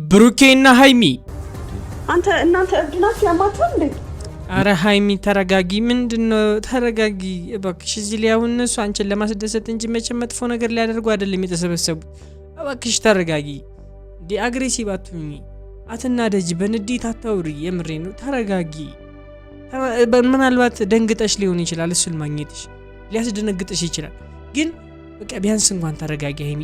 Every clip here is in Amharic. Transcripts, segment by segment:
ብሩኬና ሃይሚ እናንተ እብድናችሁ ያማችሁ እንዴ? አረ ሃይሚ ተረጋጊ። ምንድነው ተረጋጊ እባክሽ። እዚህ ላይ አሁን እነሱ አንቺን ለማስደሰት እንጂ መቼም መጥፎ ነገር ሊያደርጉ አይደለም የተሰበሰቡ። እባክሽ ተረጋጊ። ዲ አግሬሲቭ አትሁኚ፣ አትናደጂ፣ በንዴት አታውሪ። የምሬ ነው። ተረጋጊ። ምናልባት ደንግጠሽ ሊሆን ይችላል እሱን ማግኘትሽ ሊያስደነግጥሽ ይችላል። ግን በቃ ቢያንስ እንኳን ተረጋጊ ሃይሚ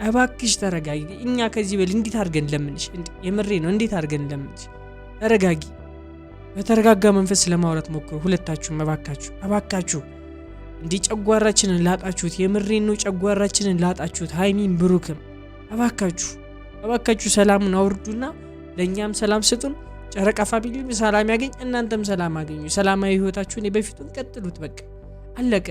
እባክሽ ተረጋጊ። እኛ ከዚህ በል እንዴት አድርገን ለምንሽ? የምሬ ነው። እንዴት አድርገን ለምንሽ? ተረጋጊ። በተረጋጋ መንፈስ ለማውራት ሞክሩ ሁለታችሁም። እባካችሁ እንዲህ ጨጓራችንን ላጣችሁት። የምሬን ነው። ጨጓራችንን ላጣችሁት ሃይሚን ብሩክም እባካችሁ ሰላሙን አውርዱና ለኛም ሰላም ስጡን። ጨረቃ ፋሚሊም ሰላም ያገኝ፣ እናንተም ሰላም አገኙ። ሰላማዊ ህይወታችሁን በፊቱን ቀጥሉት። በቃ አለቀ።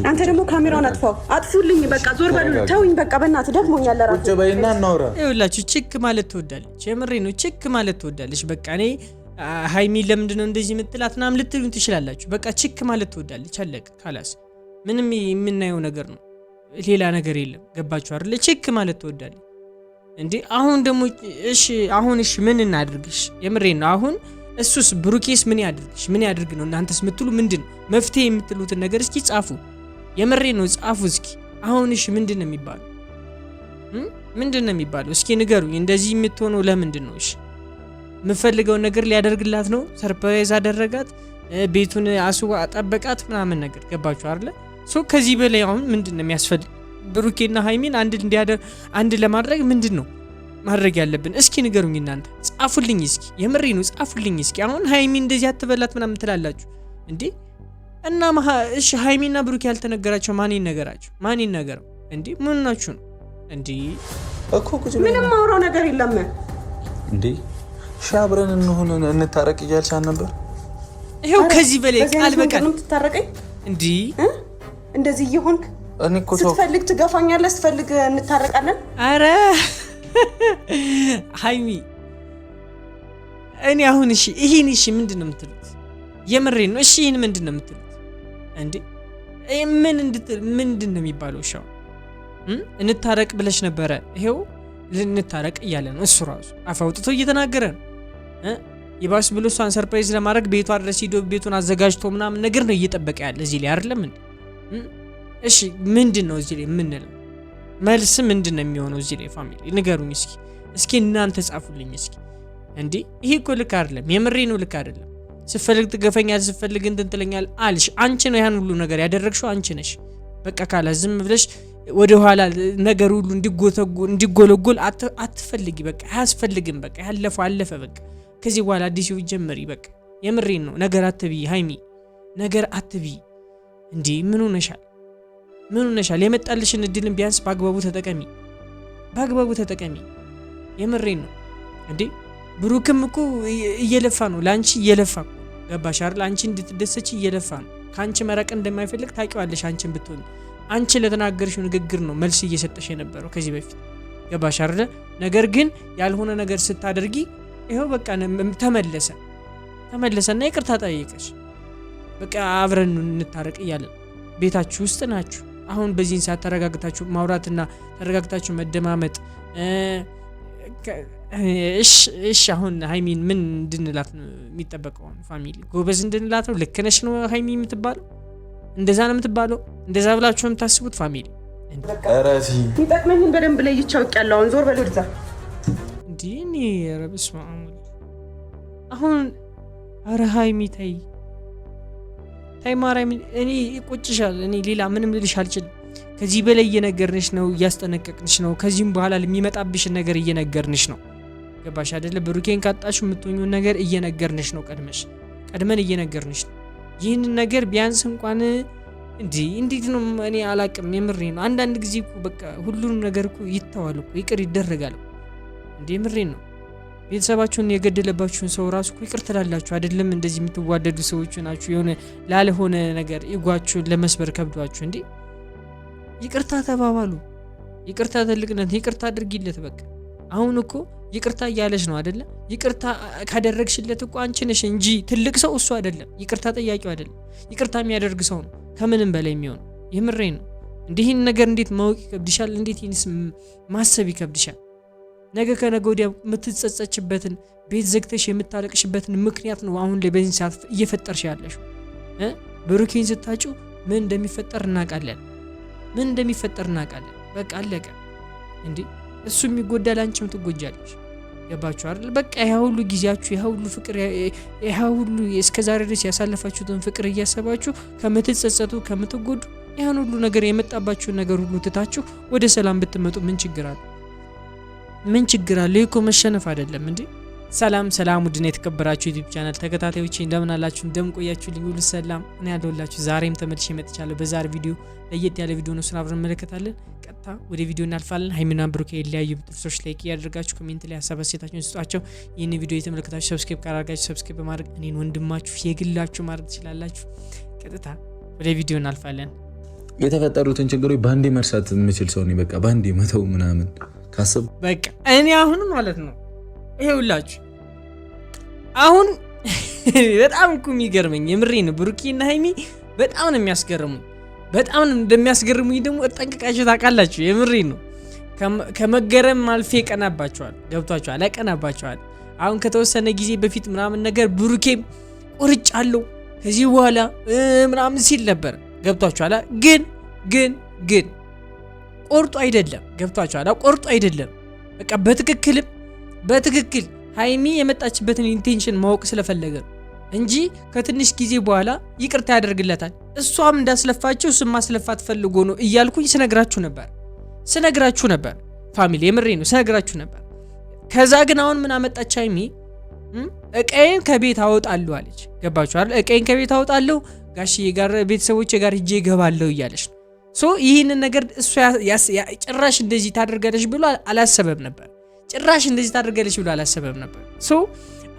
አንተ ደግሞ ካሜራውን አጥፉልኝ። በቃ ዞር በሉ። ተውኝ በቃ በእናትህ ደክሞኛል። ለራሱ ቁጭ በይና እናውራ። ይኸውላችሁ ችክ ማለት ትወዳለች። የምሬ ነው። ችክ ማለት ትወዳለች። በቃ እኔ ሃይሚ ለምንድነው እንደዚህ የምትላት ምናምን ልትሉኝ ትችላላችሁ። በቃ ችክ ማለት ትወዳለች። አለቀ ካላስ ምንም የምናየው ነገር ነው፣ ሌላ ነገር የለም። ገባችሁ አይደል? ችክ ማለት ትወዳለች እንዴ። አሁን ደግሞ እሺ ምን እናድርግሽ? የምሬ ነው። አሁን እሱስ ብሩኬስ ምን ያድርግ ነው እናንተስ የምትሉ? ምንድን ነው መፍትሄ የምትሉትን ነገር እስኪ ጻፉ። የምሬ ነው ጻፉ እስኪ። አሁን እሺ ምንድነው የሚባለው? እስኪ ንገሩኝ። እንደዚህ የምትሆነው ለምንድን ነው? እሺ የምፈልገውን ነገር ሊያደርግላት ነው። ሰርፕራይዝ አደረጋት፣ ቤቱን አስዋ ጠበቃት ምናምን ነገር። ገባችሁ አይደል? ከዚህ በላይ አሁን ምንድነው የሚያስፈልግ? ብሩኬና ሃይሚን አንድ ለማድረግ ምንድነው ማድረግ ያለብን? እስኪ ንገሩኝ እናንተ ጻፉልኝ እስኪ። የምሬ ነው ጻፉልኝ እስኪ። አሁን ሃይሚ እንደዚህ አትበላት ምናምን ትላላችሁ እንዴ? እና እሺ ሃይሚና ብሩኬ ያልተነገራቸው ማን ይነገራቸው? ማን ይነገረው እንዴ? ምን ናችሁ ነው እንዴ? እኮ ምንም ማውራው ነገር የለም እንዴ? ሻብረን እንታረቅ እያልሽ ነበር። ይሄው ከዚህ በላይ ቃል በቃል ነው ትታረቀኝ እንዴ? እንደዚህ ይሆንክ? እኔ እኮ ስትፈልግ ትገፋኛለህ፣ ስትፈልግ እንታረቃለን። አረ ሃይሚ እኔ አሁን ይሄን ምንድነው የምትሉት? የምሬን ነው። ይሄን ምንድነው የምትሉት እንዴ? ምንድነው የሚባለው? ሻው እንታረቅ ብለሽ ነበረ። ይሄው ልንታረቅ እያለ ነው እሱ ራሱ አፍ አውጥቶ እየተናገረ ነው። ይባስ ብሎ እሷን ሰርፕራይዝ ለማድረግ ቤቷ ድረስ ሄዶ ቤቱን አዘጋጅቶ ምናምን ነገር ነው እየጠበቀ ያለ እዚህ ላይ አይደለም እንዴ? እሺ ምንድነው እዚህ ላይ የምንለው መልስ ምንድነው የሚሆነው? እዚህ ላይ ፋሚሊ ንገሩኝ እስኪ እናንተ ጻፉልኝ እስኪ። እንዴ ይሄ እኮ ልክ አይደለም። የምሬ ነው፣ ልክ አይደለም። ስፈልግ ትገፈኛል፣ ስፈልግ እንትን ትለኛል አልሽ። አንቺ ነው ያን ሁሉ ነገር ያደረግሽው፣ አንቺ ነሽ። በቃ ካላ ዝም ብለሽ ወደ ኋላ ነገር ሁሉ እንዲጎለጎል አትፈልጊ። በቃ አያስፈልግም። በቃ ያለፈው አለፈ። በቃ ከዚህ በኋላ አዲስ ህይወት ጀምሪ። በቃ የምሬን ነው። ነገር አትብይ ሃይሚ፣ ነገር አትብይ። እንዴ ምን ሆነሻል? የመጣልሽን እድልን ቢያንስ በአግባቡ ተጠቀሚ። የምሬን ነው እንዴ። ብሩክም እኮ እየለፋ ነው፣ ላንቺ እየለፋ ነው። ገባሽ አይደል? አንቺ እንድትደሰች እየለፋ ነው። ካንቺ መራቅ እንደማይፈልግ ታውቂዋለሽ። አንቺን ብትሆን አንቺ ለተናገርሽው ንግግር ነው መልስ እየሰጠሽ የነበረው ከዚህ በፊት። ገባሽ አይደል? ነገር ግን ያልሆነ ነገር ስታደርጊ ይሄው በቃ ተመለሰና ይቅርታ ጠይቀሽ በቃ አብረን እንታረቅ እያለ ቤታችሁ ውስጥ ናችሁ። አሁን በዚህን ሰዓት ተረጋግታችሁ ማውራትና ተረጋግታችሁ መደማመጥ። እሺ አሁን ሃይሚን ምን እንድንላት ነው የሚጠበቀው? ፋሚሊ ጎበዝ እንድንላት ነው? ልክ ነሽ ነው ሃይሚ የምትባለው? እንደዛ ነው የምትባለው? እንደዛ ብላችሁ ነው የምታስቡት ፋሚሊ? አራሲ ይጠቅመኝን በደንብ ላይ ይቻውቃለሁ። አሁን ዞር በል ወደዛ እንዴ እኔ ረብስ ማሙል አሁን አረ ሃይሚ ተይ ማርያም፣ እኔ ይቆጭሻል። እኔ ሌላ ምንም ልልሽ አልችልም። ከዚህ በላይ እየነገርንሽ ነው፣ እያስጠነቀቅንሽ ነው። ከዚህም በኋላ የሚመጣብሽን ነገር እየነገርንሽ ነው። ገባሽ አይደለ? ብሩኬን ካጣሽ የምትሆኚውን ነገር እየነገርንሽ ነው። ቀድመን እየነገርንሽ ነው። ይህንን ነገር ቢያንስ እንኳን እንዴት ነው እኔ አላቅም። የምሬ ነው። አንዳንድ ጊዜ እኮ በቃ ሁሉንም ነገር እኮ ይተዋል እኮ ይቅር ይደረጋል እንዴ። የምሬ ነው። ቤተሰባችሁን የገደለባችሁን ሰው ራሱ እኮ ይቅር ትላላችሁ አይደለም? እንደዚህ የምትዋደዱ ሰዎች ናችሁ። የሆነ ላለሆነ ነገር ኢጓችሁን ለመስበር ከብዷችሁ እንዴ ይቅርታ ተባባሉ። ይቅርታ ትልቅነት፣ ይቅርታ አድርጊለት። በቃ አሁን እኮ ይቅርታ እያለሽ ነው አይደለ? ይቅርታ ካደረግሽለት እኮ አንቺ ነሽ እንጂ ትልቅ ሰው እሱ አይደለም። ይቅርታ ጠያቂው አይደለም። ይቅርታ የሚያደርግ ሰው ነው ከምንም በላይ የሚሆን። የምሬ ነው። እንዲህን ነገር እንዴት ማወቅ ይከብድሻል? እንዴት ይንስ ማሰብ ይከብድሻል? ነገ ከነገ ወዲያ የምትጸጸችበትን ቤት ዘግተሽ የምታለቅሽበትን ምክንያት ነው አሁን ላይ በዚህ ሰዓት እየፈጠርሽ ያለሽ። ብሩኬን ስታጩ ምን እንደሚፈጠር እናውቃለን። በቃ አለቀ እንዴ። እሱም ይጎዳል፣ አንቺም ትጎጃለሽ። ገባችሁ አይደል? በቃ ያ ሁሉ ጊዜያችሁ፣ ያ ሁሉ ፍቅር፣ ያ ሁሉ እስከዛሬ ድረስ ያሳለፋችሁትን ፍቅር እያሰባችሁ ከምትጸጸቱ ከምትጎዱ ያን ሁሉ ነገር የመጣባችሁን ነገር ሁሉ ትታችሁ ወደ ሰላም ብትመጡ ምን ችግር አለ? ይሄ እኮ መሸነፍ አይደለም እንዴ? ሰላም ውድና የተከበራችሁ ዩቲዩብ ቻናል ተከታታዮቼ እንደምን አላችሁ? እንደምን ቆያችሁልኝ? ሁሉ ሰላም እኔ ያለሁላችሁ ዛሬም ተመልሼ መጥቻለሁ። በዛሬ ቪዲዮ ለየት ያለ ቪዲዮ ነው፣ አብረን እንመለከታለን። ቀጥታ ወደ ቪዲዮ እናልፋለን። ሃይሚና ብሩኬ የተለያዩ ጥርሶች ላይክ ያደርጋችሁ ኮሜንት ላይ ሀሳብ አስተያየታችሁን ስጧቸው። ይህን ቪዲዮ የተመለከታችሁ ሰብስክራይብ ካላደረጋችሁ ሰብስክራይብ በማድረግ እኔን ወንድማችሁ የግላችሁ ማድረግ ትችላላችሁ። ቀጥታ ወደ ቪዲዮ እናልፋለን። የተፈጠሩትን ችግሮች ባንዴ መርሳት የምችል ሰው ነኝ። በቃ ባንዴ መተው ምናምን ካሰብ በቃ እኔ አሁን ማለት ነው ይሄውላችሁ አሁን በጣም እኮ የሚገርመኝ የምሬን ብሩኬና ሃይሚ በጣም ነው የሚያስገርሙኝ። በጣም እንደሚያስገርሙኝ ደግሞ እጠንቅቃችሁ ታውቃላችሁ። የምሬን ነው። ከመገረም አልፌ ቀናባቸዋል። ገብቷቸዋል? ቀናባቸዋል። አሁን ከተወሰነ ጊዜ በፊት ምናምን ነገር ብሩኬም ቆርጫለሁ ከዚህ በኋላ ምናምን ሲል ነበር። ገብቷቸዋል? ግን ቆርጦ አይደለም። ገብቷቸዋል? ቆርጦ አይደለም። በቃ በትክክል ሃይሚ የመጣችበትን ኢንቴንሽን ማወቅ ስለፈለገ እንጂ ከትንሽ ጊዜ በኋላ ይቅርታ ያደርግለታል። እሷም እንዳስለፋችሁ እሱም ማስለፋት ፈልጎ ነው እያልኩኝ ስነግራችሁ ነበር። ፋሚሊ የምሬ ነው ስነግራችሁ ነበር። ከዛ ግን አሁን ምን አመጣች ሃይሚ? እቃዬን ከቤት አወጣለሁ አለች። ገባችሁ አይደል? እቃዬን ከቤት አወጣለሁ ጋሽዬ ጋር ቤተሰቦቼ ጋር ሂጄ እገባለሁ እያለች ነው። ሶ ይህንን ነገር እሷ ጭራሽ እንደዚህ ታደርጋለች ብሎ አላሰበም ነበር። ሶ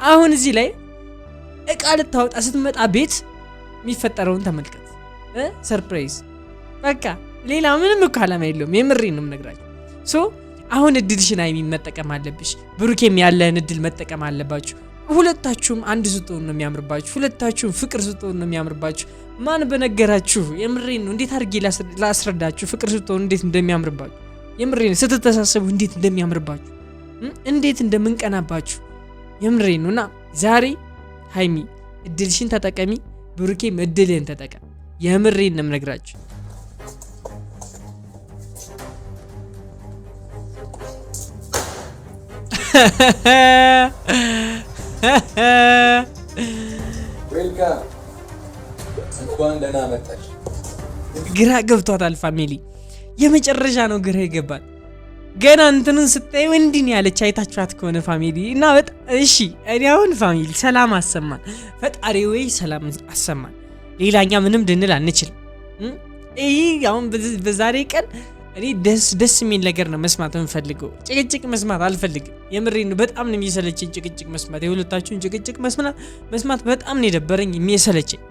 አሁን እዚህ ላይ እቃ ልታወጣ ስትመጣ ቤት የሚፈጠረውን ተመልከት። ሰርፕራይዝ በቃ ሌላ ምንም እኮ ዓላማ የለውም። የምሬን ነው የምነግራችሁ። ሶ አሁን እድልሽን ሃይሚ መጠቀም አለብሽ። ብሩኬም ያለህን እድል መጠቀም አለባችሁ። ሁለታችሁም አንድ ስትሆኑ ነው የሚያምርባችሁ። ሁለታችሁም ፍቅር ስትሆኑ ነው የሚያምርባችሁ። ማን በነገራችሁ? የምሬን ነው። እንዴት አድርጌ ላስረዳችሁ? ፍቅር ስትሆኑ እንዴት እንደሚያምርባችሁ፣ የምሬን ነው። ስትተሳሰቡ እንዴት እንደሚያምርባችሁ፣ እንዴት እንደምንቀናባችሁ፣ የምሬን ነውና ዛሬ ሃይሚ እድልሽን ተጠቀሚ፣ ብሩኬም እድልህን ተጠቀም። የምሬን ነው የምነግራችሁ። ዌልካም እንኳን ደህና መጣሽ። ግራ ገብቷታል ፋሚሊ፣ የመጨረሻ ነው ግራ ይገባል። ገና እንትኑን ስታየው እንዲህ ነው ያለች። አይታችኋት ከሆነ ፋሚሊ እና በጣም እሺ። እኔ አሁን ፋሚሊ ሰላም አሰማን ፈጣሪ ወይ ሰላም አሰማን። ሌላኛ ምንም ድንል አንችልም። ይሄ አሁን በዛሬ ቀን እኔ ደስ የሚል ነገር ነው መስማት የምፈልገው። ጭቅጭቅ መስማት አልፈልግም። የምሬን በጣም ነው የሚሰለችኝ ጭቅጭቅ መስማት። የሁለታችሁን ጭቅጭቅ መስማት በጣም ነው የደበረኝ የሚሰለችኝ።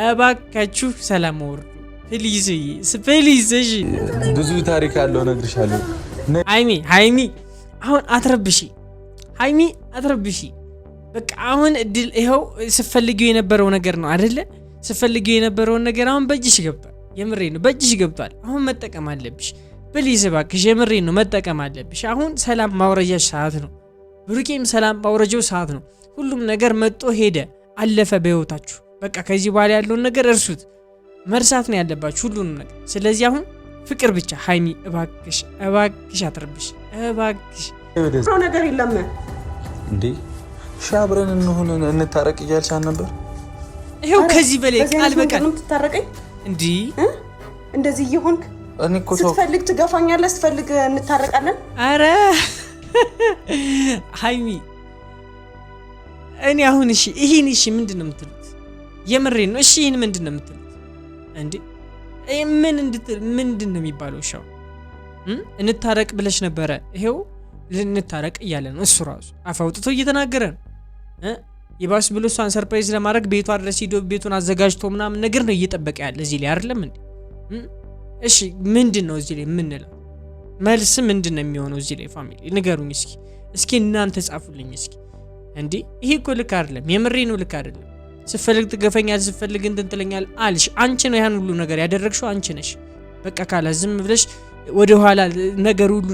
እባካችሁ ሰላም ወርዱ ፕሊዝ። እሺ ብዙ ታሪክ አለው እነግርሻለሁ። ሃይሚ አሁን አትረብሺ። በቃ አሁን እድል ይኸው ስትፈልጊው የነበረው ነገር ነው አይደለ? ስትፈልጊው የነበረውን ነገር አሁን በእጅሽ ገብቷል። የምሬን ነው በእጅሽ ገብቷል። አሁን መጠቀም አለብሽ ፕሊዝ እባክሽ። የምሬን ነው መጠቀም አለብሽ። አሁን ሰላም ማውረጃሽ ሰዓት ነው። ብሩኬም ሰላም ማውረጃው ሰዓት ነው። ሁሉም ነገር መጥቶ ሄደ አለፈ በህይወታችሁ። በቃ ከዚህ በኋላ ያለውን ነገር እርሱት። መርሳት ነው ያለባችሁ ሁሉንም ነገር። ስለዚህ አሁን ፍቅር ብቻ። ሃይሚ እባክሽ አትረብሽ እባክሽ። ነገር የለም እንዴ ሻብረን እንሆን እንታረቅ እያልሽ ነበር። ይሄው ከዚህ በላይ ቃል በቃል ትታረቀኝ እንዴ? እንደዚህ ይሆንክ? እኔ እኮ ስትፈልግ ትገፋኛለህ፣ ስትፈልግ እንታረቃለን። አረ ሃይሚ እኔ አሁን እሺ ይሄን ምንድነው የምትሉት? የምሬን ነው። እሺ ይሄን ምንድነው የምትሉት እንዴ? ምንድነው የሚባለው? ሻው እንታረቅ ብለሽ ነበረ። ይሄው ልንታረቅ እያለ ነው እሱ ራሱ አፍ አውጥቶ እየተናገረ ነው። ይባስ ብሎ እሷን ሰርፕራይዝ ለማድረግ ቤቷ ድረስ ሄዶ ቤቱን አዘጋጅቶ ምናምን ነገር ነው እየጠበቀ ያለ እዚህ ላይ አይደለም እንዴ? እሺ ምንድነው እዚህ ላይ የምንለው መልስ ምንድነው የሚሆነው እዚህ ላይ? ፋሚሊ ንገሩኝ እስኪ እናንተ ጻፉልኝ እስኪ። እንዴ ይሄ እኮ ልክ አይደለም። የምሬን ነው ልክ አይደለም። ስትፈልግ ትገፈኛለህ፣ ስትፈልግ እንትን ትለኛለህ አልሽ። አንቺ ነው ያን ሁሉ ነገር ያደረግሽው አንቺ ነሽ። በቃ ካላ ዝም ብለሽ ወደ ኋላ ነገር ሁሉ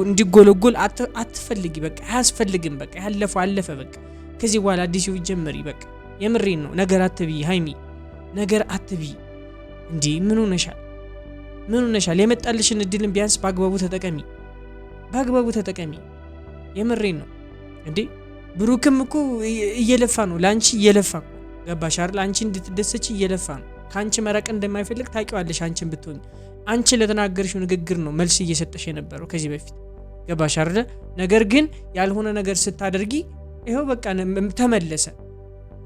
እንዲጎለጎል አትፈልጊ። በቃ አያስፈልግም። በቃ ያለፈው አለፈ። በቃ ከዚህ በኋላ አዲስ ህይወት ጀምሪ። በቃ የምሬን ነው። ነገር አትብይ ሃይሚ፣ ነገር አትብይ። እንዴ ምን ሆነሻል? ምን ሆነሻል? የመጣልሽን እድልን ቢያንስ በአግባቡ ተጠቀሚ፣ በአግባቡ ተጠቀሚ። የምሬን ነው። እንዴ ብሩክም እኮ እየለፋ ነው፣ ላንቺ እየለፋ ነው። ገባሽ አይደል? አንቺ እንድትደሰች እየለፋ ነው። ካንቺ መራቅ እንደማይፈልግ ታውቂዋለሽ። አንቺን ብትሆኝ አንቺ ለተናገርሽው ንግግር ነው መልስ እየሰጠሽ የነበረው ከዚህ በፊት። ገባሽ አይደል? ነገር ግን ያልሆነ ነገር ስታደርጊ ይሄው በቃ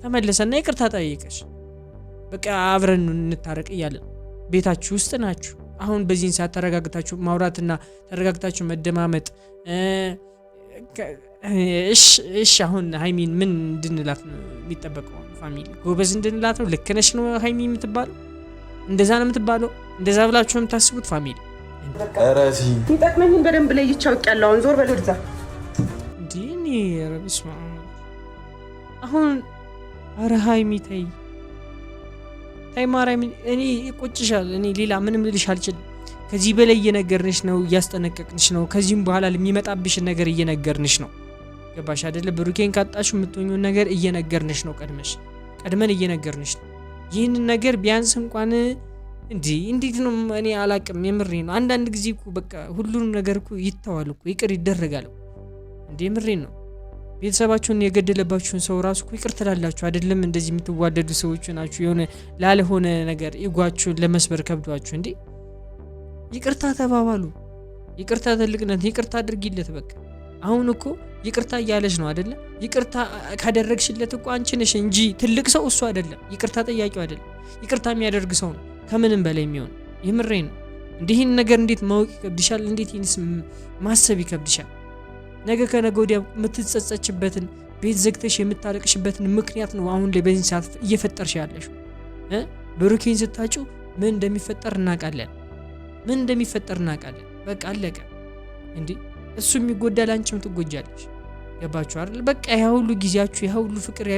ተመለሰና ይቅርታ ጠይቀሽ በቃ አብረን እንታረቅ እያለ ቤታችሁ ውስጥ ናችሁ። አሁን በዚህን ሰዓት ተረጋግታችሁ ማውራትና ተረጋግታችሁ መደማመጥ እሺ አሁን ሃይሚን ምን እንድንላት ነው የሚጠበቀው? ፋሚሊ ጎበዝ እንድንላት ነው? ልክ ነሽ ነው ሃይሚ የምትባለው? እንደዛ ነው የምትባለው? እንደዛ ብላችሁ የምታስቡት ፋሚሊ? አራሲ ይጠቅመኝን በደንብ ላይ ይቻውቂያለሁ። አሁን ዞር በል ወደዛ። ዲኒ ረብስማ አሁን አረ ሃይሚ ተይ ማርያም፣ እኔ ይቆጭሻል። እኔ ሌላ ምንም ልልሽ አልችልም። ከዚህ በላይ እየነገርንሽ ነው፣ እያስጠነቀቅንሽ ነው። ከዚህም በኋላ የሚመጣብሽን ነገር እየነገርንሽ ነው። ገባሽ አይደለ? ብሩኬን ካጣሽ የምትሆኚውን ነገር እየነገርንሽ ነው። ቀድመን እየነገርንሽ ነው። ይህንን ነገር ቢያንስ እንኳን እንዴት ነው እኔ አላቅም። የምሬ ነው። አንዳንድ ጊዜ እኮ በቃ ሁሉንም ነገር እኮ ይተዋል እኮ ይቅር ይደረጋል እንዴ። የምሬ ነው። ቤተሰባችሁን የገደለባችሁን ሰው ራሱ እኮ ይቅር ትላላችሁ አይደለም? እንደዚህ የምትዋደዱ ሰዎች ናችሁ። የሆነ ላልሆነ ነገር ኢጓችሁን ለመስበር ከብዷችሁ እንዴ ይቅርታ ተባባሉ። ይቅርታ ትልቅነት፣ ይቅርታ አድርጊለት። በቃ አሁን እኮ ይቅርታ እያለሽ ነው አይደለ? ይቅርታ ካደረግሽለት እኮ አንቺ ነሽ እንጂ ትልቅ ሰው እሱ አይደለም። ይቅርታ ጠያቂው አይደለም። ይቅርታ የሚያደርግ ሰው ነው ከምንም በላይ የሚሆን። የምሬ ነው። እንዲህን ነገር እንዴት ማወቅ ይከብድሻል? እንዴት ይህንስ ማሰብ ይከብድሻል? ነገ ከነገ ወዲያ የምትጸጸችበትን ቤት ዘግተሽ የምታለቅሽበትን ምክንያት ነው አሁን ላይ በዚህ ሰዓት እየፈጠርሽ ያለሽ። ብሩኬን ስታጩ ምን እንደሚፈጠር እናውቃለን። በቃ አለቀ። እንዴ እሱ የሚጎዳል፣ አንቺም ትጎጃለሽ። ገባችሁ አይደል? በቃ ያ ሁሉ ጊዜያችሁ፣ ያ ሁሉ ፍቅር፣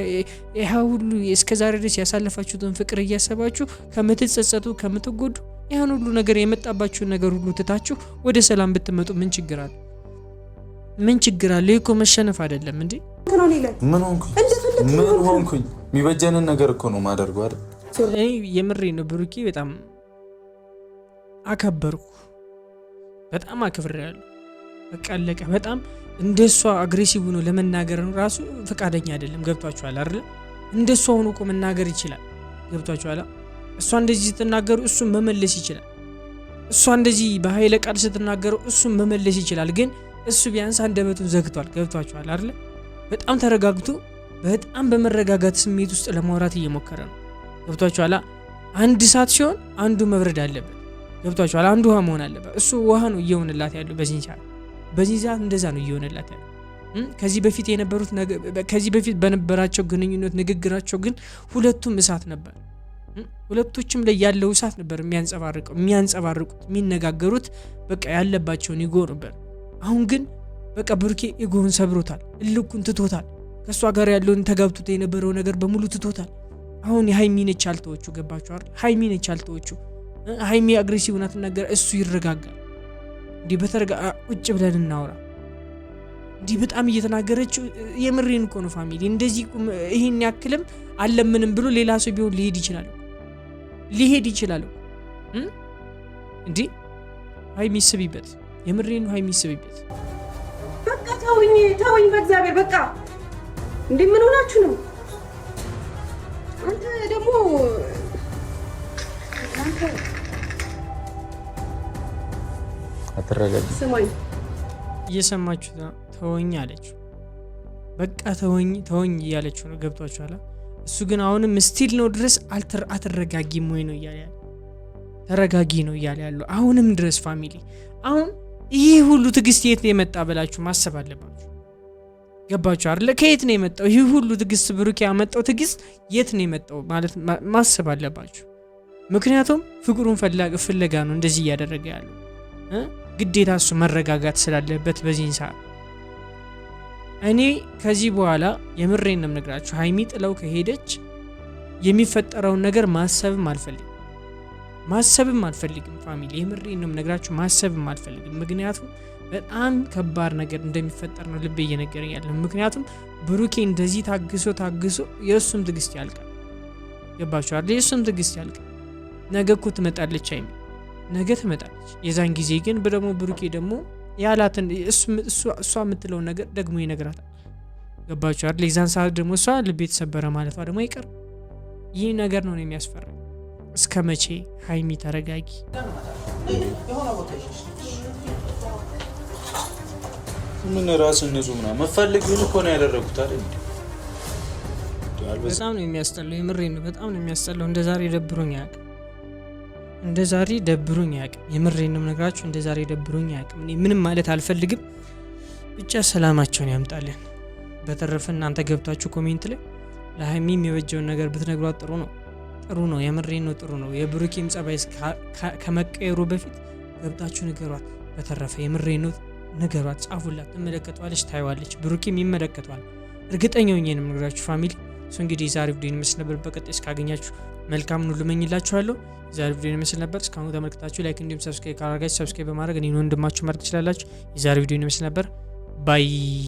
ያ ሁሉ እስከዛሬ ድረስ ያሳለፋችሁትን ፍቅር እያሰባችሁ ከምትጸጸቱ፣ ከምትጎዱ ያን ሁሉ ነገር የመጣባችሁን ነገር ሁሉ ትታችሁ ወደ ሰላም ብትመጡ ምን ችግር አለ? ይሄ እኮ መሸነፍ አይደለም እንዴ? ምን ሆንኩኝ? የሚበጀንን ነገር እኮ ነው ማደርገው አይደል? እኔ የምሬ ነው። ብሩኬ በጣም አከበርኩ፣ በጣም አክብሬያለሁ። በቃ አለቀ። በጣም እንደሷ አግሬሲቭ ነው ለመናገር ራሱ ፈቃደኛ አይደለም። ገብቷችኋል አይደል? እንደሷ ሆኖ እኮ መናገር ይችላል። ገብቷችኋል? እሷ እንደዚህ ስትናገሩ እሱን መመለስ ይችላል። እሷ እንደዚህ በኃይለ ቃል ስትናገረው እሱን መመለስ ይችላል። ግን እሱ ቢያንስ አንደበቱን ዘግቷል። ገብቷችኋል አይደል? በጣም ተረጋግቶ በጣም በመረጋጋት ስሜት ውስጥ ለማውራት እየሞከረ ነው። ገብቷችኋል? አንድ ሰዓት ሲሆን አንዱ መብረድ አለበት። ገብቷችኋል? አንዱ ውሃ መሆን አለበት። እሱ ውሃ ነው እየሆነላት ያለው በዚህ ሰዓት እንደዛ ነው እየሆነላት ያለው። ከዚህ በፊት በነበራቸው ግንኙነት ንግግራቸው ግን ሁለቱም እሳት ነበር። ሁለቶችም ላይ ያለው እሳት ነበር የሚያንጸባርቁት የሚነጋገሩት በቃ ያለባቸውን ኢጎ ነበር። አሁን ግን በቃ ብሩኬ ኢጎውን ሰብሮታል፣ እልኩን ትቶታል። ከሷ ጋር ያለውን ተጋብቶት የነበረው ነገር በሙሉ ትቶታል። አሁን የሃይሚ ነች አልተወቹ። ገባችሁ አይደል? ሃይሚ ነች አልተወቹ። ሃይሚ አግሬሲቭ ናት ነገር እሱ ይረጋጋል። እንዲህ ቁጭ ብለን እናውራ። እንዲህ በጣም እየተናገረችው የምሬን እኮ ነው ፋሚሊ። እንደዚህ ይሄን ያክልም አለምንም ብሎ ሌላ ሰው ቢሆን ሊሄድ ይችላል። እንዲህ ሃይሚ ስቢበት፣ የምሬን ነው ሃይሚ ስቢበት። በቃ ተውኝ በእግዚአብሔር በቃ። እንዴ ምን ሆናችሁ ነው? አንተ ደግሞ አትረጋጊ። ስማኝ፣ እየሰማችሁ ተወኝ አለችው። በቃ ተወኝ እያለችው ነው። ገብቷችኋል? እሱ ግን አሁንም ስቲል ነው ድረስ አትረጋጊም ወይ ነው እያለ ያለው። ተረጋጊ ነው እያለ ያለው አሁንም ድረስ ፋሚሊ። አሁን ይህ ሁሉ ትዕግስት የት ነው የመጣ ብላችሁ ማሰብ አለባችሁ። ገባችሁ አይደል? ከየት ነው የመጣው ይህ ሁሉ ትዕግስት? ብሩክ ያመጣው ትዕግስት የት ነው የመጣው ማለት ማሰብ አለባችሁ። ምክንያቱም ፍቅሩን ፍለጋ ነው እንደዚህ እያደረገ ያለው። ግዴታ እሱ መረጋጋት ስላለበት በዚህን ሰዓት እኔ ከዚህ በኋላ የምሬን ነው የምነግራችሁ፣ ሃይሚ ጥለው ከሄደች የሚፈጠረውን ነገር ማሰብም አልፈልግም። ማሰብም አልፈልግም ፋሚሊ የምሬን ነው የምነግራችሁ ማሰብም አልፈልግም ምክንያቱም በጣም ከባድ ነገር እንደሚፈጠር ነው ልቤ እየነገረኝ ያለው ምክንያቱም ብሩኬ እንደዚህ ታግሶ የእሱም ትግስት ያልቃል ገባችሁ አይደል የእሱም ትግስት ያልቃል ነገ እኮ ትመጣለች አይሚ ነገ ትመጣለች የዛን ጊዜ ግን ደግሞ ብሩኬ ደግሞ ያላትን እሷ የምትለው ነገር ደግሞ ይነግራታል ገባችሁ አይደል የዛን ሰዓት ደግሞ እሷ ልቤ ተሰበረ ማለቷ ደግሞ አይቀር ይህ ነገር ነው የሚያስፈራው እስከ መቼ ሃይሚ ተረጋጊ ምን ራስን ንጹህ ምናምን መፈልግ ምን እኮ ነው ያደረጉት አይደል በጣም ነው የሚያስጠላው የምሬን ነው በጣም ነው የሚያስጠላው እንደዛሬ ደብሮኝ አያውቅም እንደዛሬ ደብሮኝ አያውቅም የምሬን ነው ነግራችሁ እንደዛሬ ደብሮኝ አያውቅም እኔ ምንም ማለት አልፈልግም ብቻ ሰላማቸውን ያምጣልን በተረፈ እናንተ ገብታችሁ ኮሜንት ላይ ለሃይሚ የሚበጀውን ነገር ብትነግሯት ጥሩ ነው የምሬን ነው ጥሩ ነው የብሩኬም ጸባይ ከመቀየሩ በፊት ገብታችሁ ንገሯት በተረፈ የምሬን ነው ነገሯት ጻፉላት ተመለከቷለች ታይዋለች ብሩኬም ይመለከቷል እርግጠኛ ነኝ ነግራችሁ ፋሚሊ እንግዲህ ዛሬ ቪዲዮ መስል ነበር በቀጣይ እስካገኛችሁ መልካም ሁሉ እመኝላችኋለሁ ዛሬ ቪዲዮ መስል ነበር እስካሁን ተመልክታችሁ ላይክ እንዲሁም ሰብስክራይብ ካላረጋችሁ ሰብስክራይብ በማድረግ እኔን ወንድማችሁ ማድረግ ትችላላችሁ የዛሬ ቪዲዮ መስል ነበር ባይ